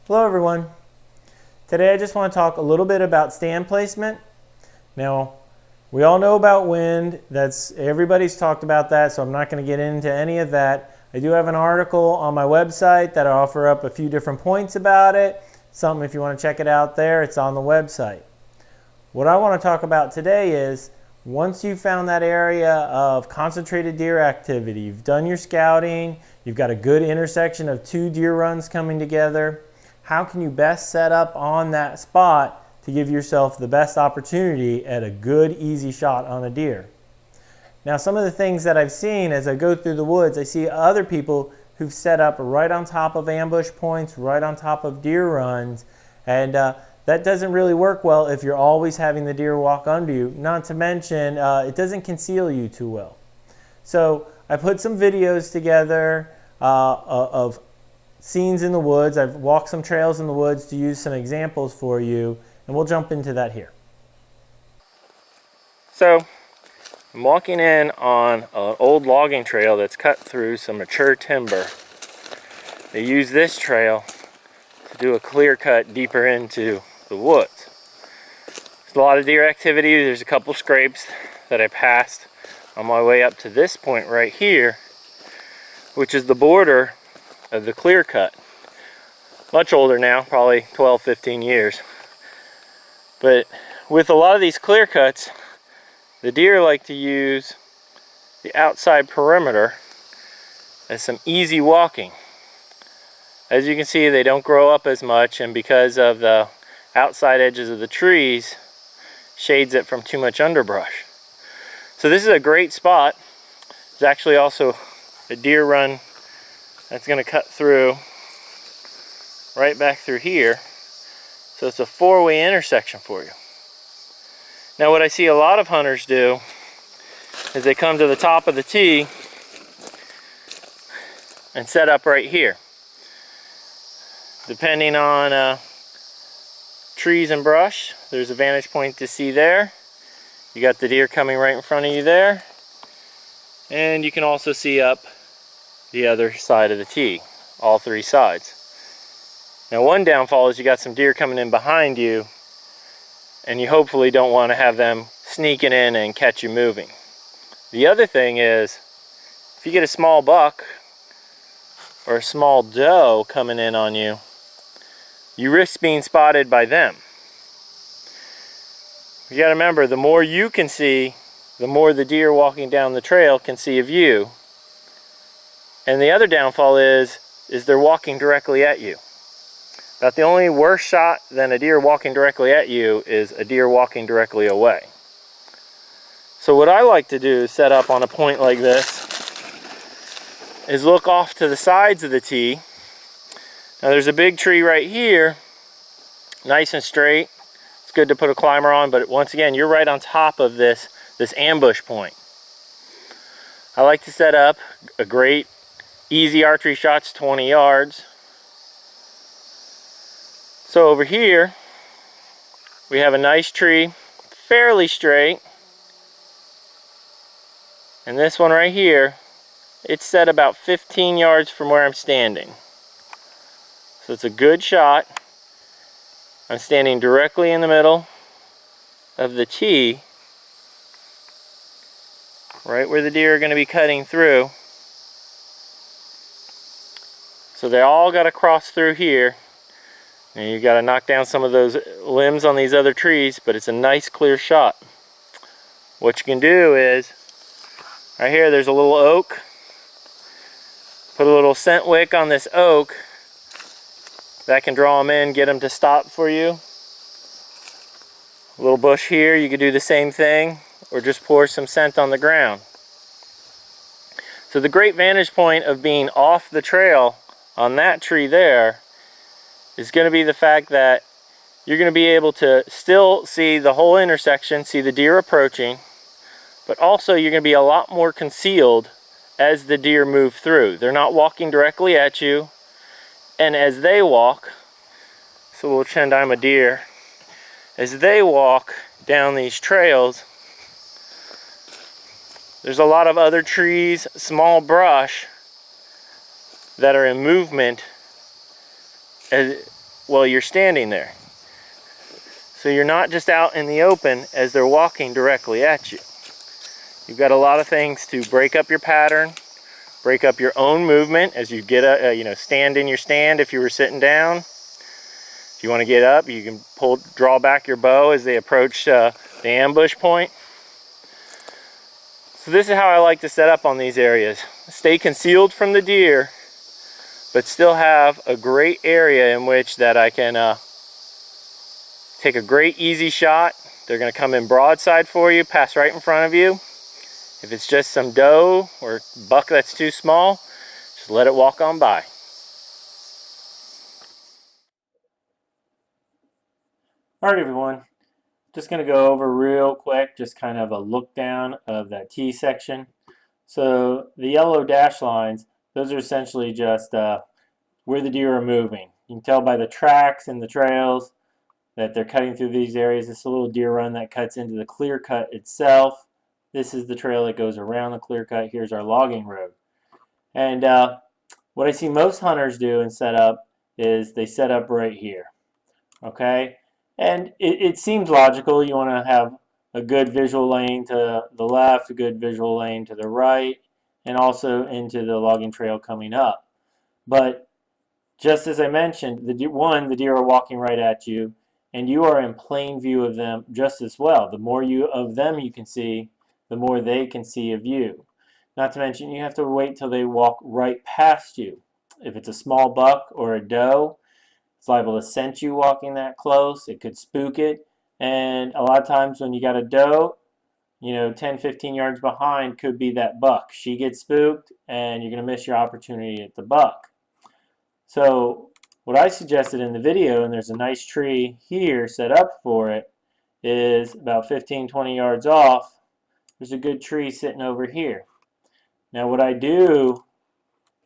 Hello everyone. Today I just want to talk a little bit about stand placement. Now, we all know about wind. Everybody's talked about that, so I'm not going to get into any of that. I do have an article on my website that I offer up a few different points about it. Something if you want to check it out there, it's on the website. What I want to talk about today is once you've found that area of concentrated deer activity, you've done your scouting, you've got a good intersection of two deer runs coming together, how can you best set up on that spot to give yourself the best opportunity at a good, easy shot on a deer? Now, some of the things that I've seen as I go through the woods, I see other people who've set up right on top of ambush points, right on top of deer runs, and that doesn't really work well if you're always having the deer walk under you, not to mention it doesn't conceal you too well. So I put some videos together of scenes in the woods. I've walked some trails in the woods to use some examples for you, and we'll jump into that here. So I'm walking in on an old logging trail that's cut through some mature timber. They use this trail to do a clear cut deeper into the woods. There's a lot of deer activity. There's a couple scrapes that I passed on my way up to this point right here, which is the border of the clear cut. Much older now, probably 12-15 years. But with a lot of these clear cuts, the deer like to use the outside perimeter as some easy walking. As you can see, they don't grow up as much, and because of the outside edges of the trees, shades it from too much underbrush. So this is a great spot. There's actually also a deer run that's going to cut through right back through here. So it's a four-way intersection for you. Now what I see a lot of hunters do is they come to the top of the tee and set up right here. Depending on trees and brush, there's a vantage point to see there. You got the deer coming right in front of you there. And you can also see up the other side of the tee, all three sides. Now one downfall is you got some deer coming in behind you, and you hopefully don't want to have them sneaking in and catch you moving. The other thing is, if you get a small buck or a small doe coming in on you, you risk being spotted by them. You got to remember, the more you can see, the more the deer walking down the trail can see of you. And the other downfall is they're walking directly at you. About the only worse shot than a deer walking directly at you is a deer walking directly away. So what I like to do is set up on a point like this, is look off to the sides of the tee. Now there's a big tree right here, nice and straight. It's good to put a climber on, but once again, you're right on top of this ambush point. I like to set up a great easy archery shot's 20 yards. So over here, we have a nice tree, fairly straight. And this one right here, it's set about 15 yards from where I'm standing. So it's a good shot. I'm standing directly in the middle of the tee, right where the deer are going to be cutting through. So they all got to cross through here. And you got to knock down some of those limbs on these other trees, but it's a nice clear shot. What you can do is, right here there's a little oak. Put a little scent wick on this oak. That can draw them in, get them to stop for you. A little bush here, you could do the same thing, or just pour some scent on the ground. So the great vantage point of being off the trail on that tree there is going to be the fact that you're going to be able to still see the whole intersection, see the deer approaching, but also you're going to be a lot more concealed as the deer move through. They're not walking directly at you, and as they walk, so we'll pretend I'm a deer, as they walk down these trails, there's a lot of other trees, small brush that are in movement while you're standing there. So you're not just out in the open as they're walking directly at you. You've got a lot of things to break up your pattern, break up your own movement as you get up, stand in your stand if you were sitting down. If you want to get up, you can draw back your bow as they approach the ambush point. So this is how I like to set up on these areas. Stay concealed from the deer, but still have a great area in which that I can take a great easy shot. They're going to come in broadside for you, pass right in front of you. If it's just some doe or buck that's too small, just let it walk on by. Alright everyone, just going to go over real quick, just kind of a look down of that T section. So the yellow dash lines, those are essentially just where the deer are moving. You can tell by the tracks and the trails that they're cutting through these areas. This little deer run that cuts into the clear cut itself. This is the trail that goes around the clear cut. Here's our logging road. And what I see most hunters do and set up is they set up right here. Okay? And it seems logical. You want to have a good visual lane to the left, a good visual lane to the right, and also into the logging trail coming up. But just as I mentioned, the deer are walking right at you, and you are in plain view of them just as well. The more of them you can see, the more they can see of you. Not to mention, you have to wait till they walk right past you. If it's a small buck or a doe, it's liable to scent you walking that close. It could spook it. And a lot of times when you got a doe, 10, 15 yards behind could be that buck. She gets spooked, and you're going to miss your opportunity at the buck. So what I suggested in the video, and there's a nice tree here set up for it, is about 15, 20 yards off. There's a good tree sitting over here. Now what I do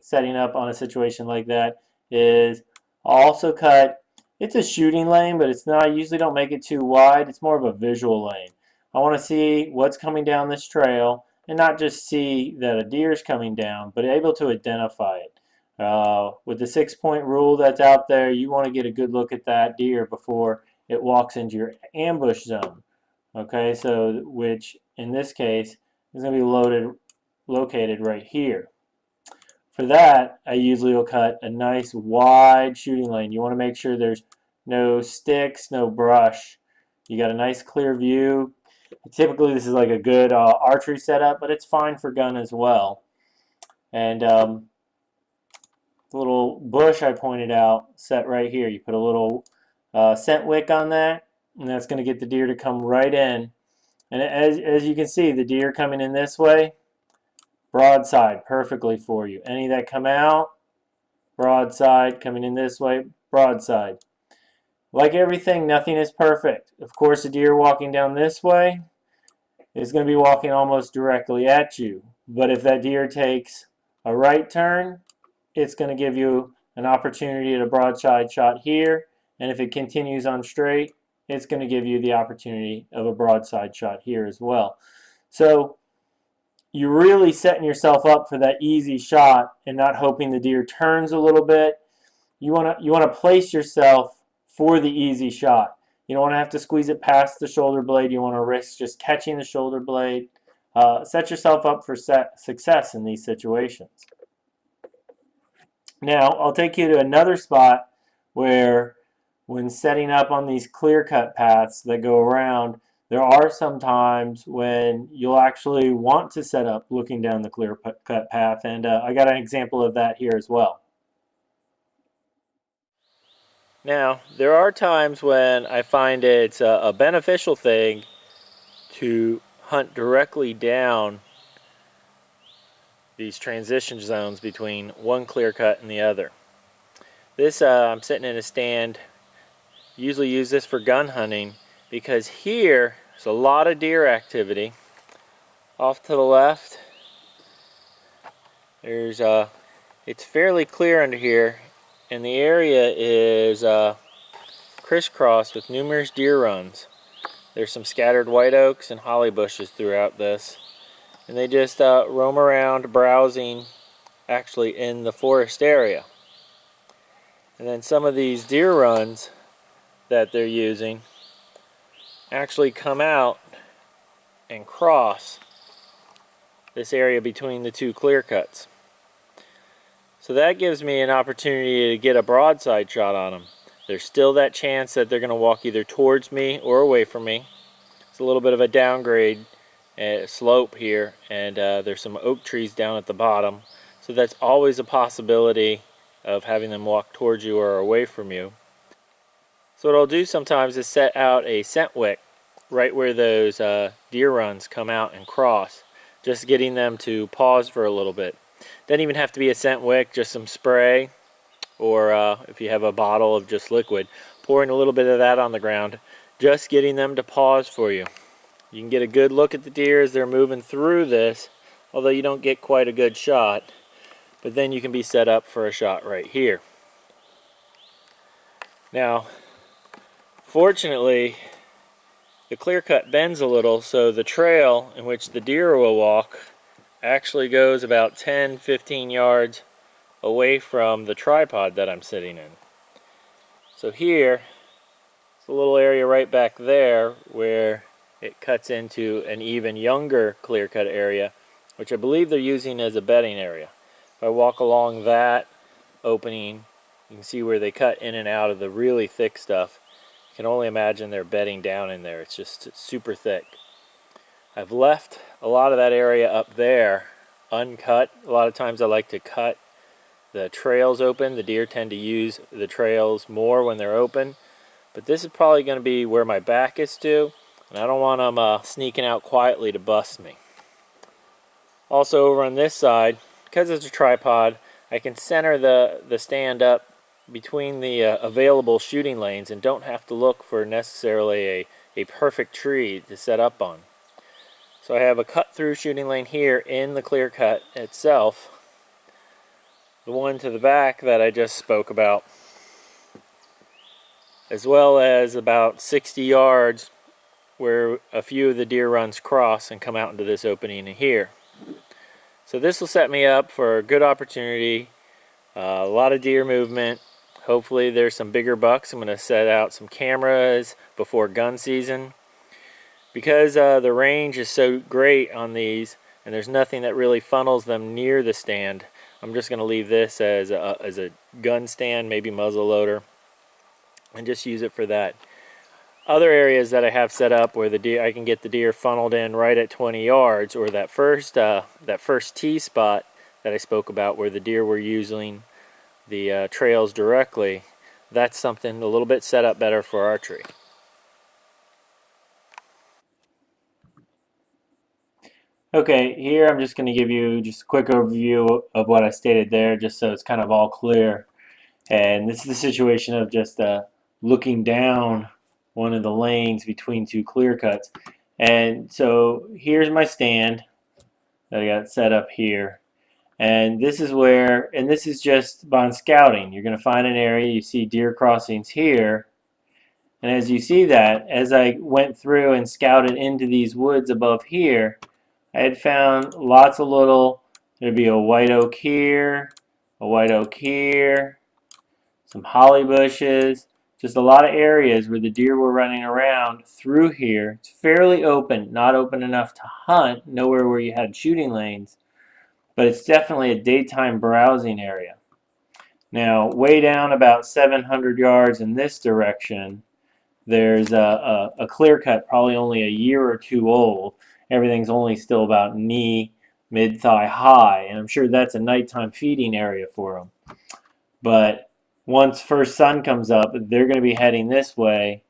setting up on a situation like that is I'll also cut, it's a shooting lane, but it's not, I usually don't make it too wide. It's more of a visual lane. I want to see what's coming down this trail and not just see that a deer is coming down, but able to identify it. With the 6-point rule that's out there, you want to get a good look at that deer before it walks into your ambush zone. Okay, so which in this case is going to be located right here. For that, I usually will cut a nice wide shooting lane. You want to make sure there's no sticks, no brush. You got a nice clear view. Typically this is like a good archery setup, but it's fine for gun as well. And the little bush I pointed out set right here. You put a little scent wick on that, and that's going to get the deer to come right in. And as you can see, the deer coming in this way, broadside perfectly for you. Any that come out, broadside, coming in this way, broadside. Like everything, nothing is perfect. Of course, a deer walking down this way is going to be walking almost directly at you. But if that deer takes a right turn, it's going to give you an opportunity at a broadside shot here. And if it continues on straight, it's going to give you the opportunity of a broadside shot here as well. So you're really setting yourself up for that easy shot and not hoping the deer turns a little bit. You want to place yourself for the easy shot. You don't want to have to squeeze it past the shoulder blade. You want to risk just catching the shoulder blade. Set yourself up for success in these situations. Now, I'll take you to another spot where when setting up on these clear-cut paths that go around, there are some times when you'll actually want to set up looking down the clear-cut path, and I got an example of that here as well. Now, there are times when I find it's a beneficial thing to hunt directly down these transition zones between one clear cut and the other. This, I'm sitting in a stand, usually use this for gun hunting because here there's a lot of deer activity. Off to the left, there's it's fairly clear under here, and the area is crisscrossed with numerous deer runs. There's some scattered white oaks and holly bushes throughout this, and they just roam around browsing actually in the forest area. And then some of these deer runs that they're using actually come out and cross this area between the two clear cuts. So that gives me an opportunity to get a broadside shot on them. There's still that chance that they're going to walk either towards me or away from me. It's a little bit of a downgrade slope here, and there's some oak trees down at the bottom. So that's always a possibility of having them walk towards you or away from you. So what I'll do sometimes is set out a scent wick right where those deer runs come out and cross, just getting them to pause for a little bit. Doesn't even have to be a scent wick, just some spray, or if you have a bottle of just liquid, pouring a little bit of that on the ground, just getting them to pause for you. You can get a good look at the deer as they're moving through this, although you don't get quite a good shot, but then you can be set up for a shot right here. Now, fortunately, the clear cut bends a little, so the trail in which the deer will walk actually goes about 10-15 yards away from the tripod that I'm sitting in. So here, it's a little area right back there where it cuts into an even younger clear cut area, which I believe they're using as a bedding area. If I walk along that opening, you can see where they cut in and out of the really thick stuff. You can only imagine they're bedding down in there. It's just super thick. I've left a lot of that area up there uncut. A lot of times I like to cut the trails open. The deer tend to use the trails more when they're open. But this is probably going to be where my back is to, and I don't want them sneaking out quietly to bust me. Also over on this side, because it's a tripod, I can center the stand up between the available shooting lanes and don't have to look for necessarily a perfect tree to set up on. So I have a cut through shooting lane here in the clear cut itself. The one to the back that I just spoke about, as well as about 60 yards where a few of the deer runs cross and come out into this opening here. So this will set me up for a good opportunity, a lot of deer movement. Hopefully there's some bigger bucks. I'm going to set out some cameras before gun season. Because the range is so great on these, and there's nothing that really funnels them near the stand, I'm just going to leave this as a gun stand, maybe muzzle loader, and just use it for that. Other areas that I have set up where the deer, I can get the deer funneled in right at 20 yards, or that first tee spot that I spoke about where the deer were using the trails directly, that's something a little bit set up better for archery. Okay, here I'm just going to give you just a quick overview of what I stated there, just so it's kind of all clear. And this is the situation of just looking down one of the lanes between two clear cuts. And so here's my stand that I got set up here. And this is where, and this is just on scouting. You're going to find an area, you see deer crossings here. And as you see that, as I went through and scouted into these woods above here, I had found lots of little, there'd be a white oak here, a white oak here, some holly bushes, just a lot of areas where the deer were running around through here. It's fairly open, not open enough to hunt, nowhere where you had shooting lanes, but it's definitely a daytime browsing area. Now, way down about 700 yards in this direction, there's a clear cut, probably only a year or two old. Everything's only still about knee, mid-thigh high, and I'm sure that's a nighttime feeding area for them. But once first sun comes up, they're going to be heading this way,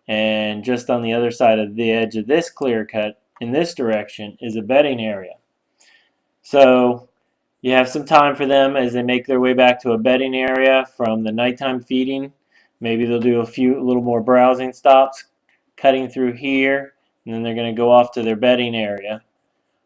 and just on the other side of the edge of this clear cut in this direction is a bedding area. So you have some time for them as they make their way back to a bedding area from the nighttime feeding. Maybe they'll do a little more browsing stops, cutting through here, and then they're going to go off to their bedding area.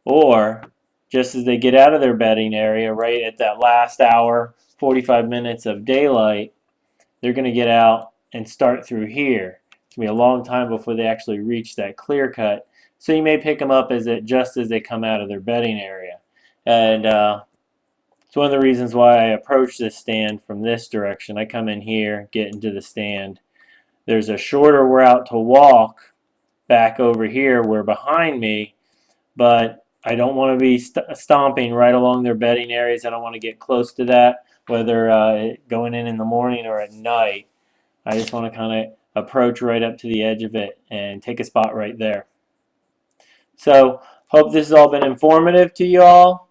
Or just as they get out of their bedding area, right at that last hour, 45 minutes of daylight, they're going to get out and start through here. It's going to be a long time before they actually reach that clear cut. So you may pick them up just as they come out of their bedding area. And It's one of the reasons why I approach this stand from this direction. I come in here, get into the stand. There's a shorter route to walk back over here where behind me, but I don't want to be stomping right along their bedding areas. I don't want to get close to that, whether going in the morning or at night. I just want to kind of approach right up to the edge of it and take a spot right there. So hope this has all been informative to you all.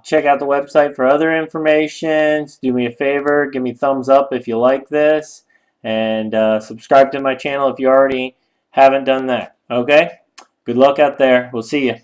Check out the website for other information. Do me a favor, give me a thumbs up if you like this, and subscribe to my channel if you already haven't done that. Okay? Good luck out there. We'll see you.